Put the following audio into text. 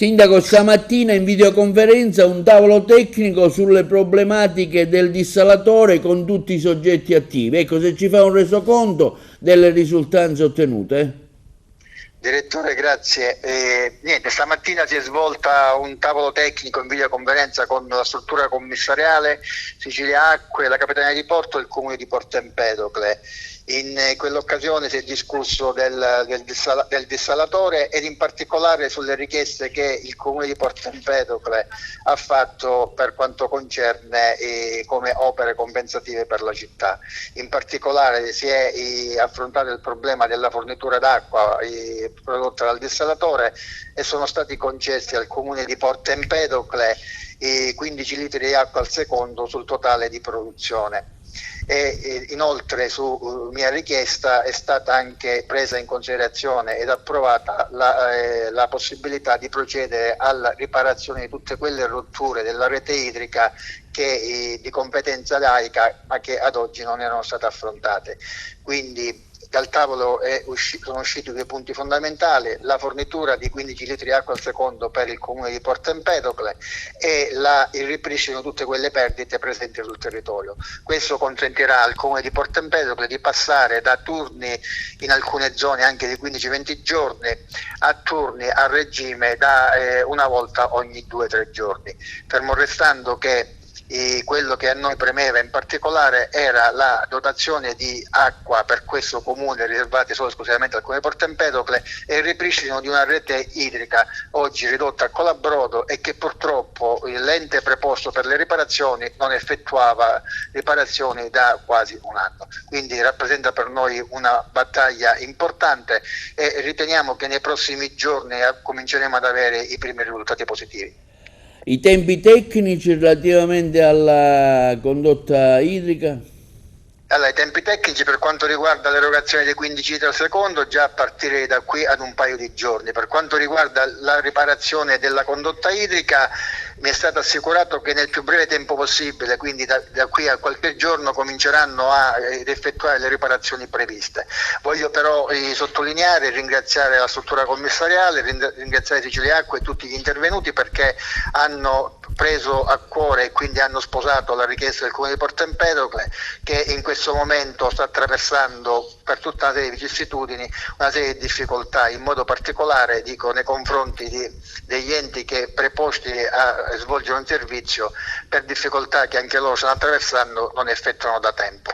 Sindaco, stamattina in videoconferenza un tavolo tecnico sulle problematiche del dissalatore con tutti i soggetti attivi. Ecco, se ci fa un resoconto delle risultanze ottenute. Direttore, grazie. Niente, stamattina si è svolta un tavolo tecnico in videoconferenza con la struttura commissariale, Sicilia Acque, la Capitaneria di Porto e il Comune di Porto Empedocle. In quell'occasione si è discusso del dissalatore ed in particolare sulle richieste che il Comune di Porto Empedocle ha fatto per quanto concerne come opere compensative per la città. In particolare si è affrontato il problema della fornitura d'acqua prodotta dal dissalatore e sono stati concessi al Comune di Porto Empedocle 15 litri di acqua al secondo sul totale di produzione. Inoltre su mia richiesta è stata anche presa in considerazione ed approvata la possibilità di procedere alla riparazione di tutte quelle rotture della rete idrica che di competenza laica ma che ad oggi non erano state affrontate. Quindi dal tavolo sono usciti due punti fondamentali: la fornitura di 15 litri di acqua al secondo per il Comune di Porto Empedocle e il ripristino di tutte quelle perdite presenti sul territorio. Questo consentirà al Comune di Porto Empedocle di passare da turni in alcune zone anche di 15-20 giorni a turni a regime da una volta ogni 2-3 giorni, fermo restando che quello che a noi premeva in particolare era la dotazione di acqua per questo comune riservata solo esclusivamente al comune di Porto Empedocle e il ripristino di una rete idrica oggi ridotta a colabrodo e che purtroppo l'ente preposto per le riparazioni non effettuava riparazioni da quasi un anno. Quindi rappresenta per noi una battaglia importante e riteniamo che nei prossimi giorni cominceremo ad avere i primi risultati positivi. I tempi tecnici relativamente alla condotta idrica? Allora, i tempi tecnici per quanto riguarda l'erogazione dei 15 litri al secondo, già a partire da qui ad un paio di giorni. Per quanto riguarda la riparazione della condotta idrica, mi è stato assicurato che nel più breve tempo possibile, quindi da qui a qualche giorno, cominceranno ad effettuare le riparazioni previste. Voglio però sottolineare e ringraziare la struttura commissariale, ringraziare Sicilia Acque e tutti gli intervenuti perché hanno preso a cuore e quindi hanno sposato la richiesta del Comune di Porto Empedocle, che in questo momento sta attraversando per tutta una serie di vicissitudini una serie di difficoltà, in modo particolare dico nei confronti degli enti che preposti a svolgere un servizio per difficoltà che anche loro stanno attraversando non effettuano da tempo.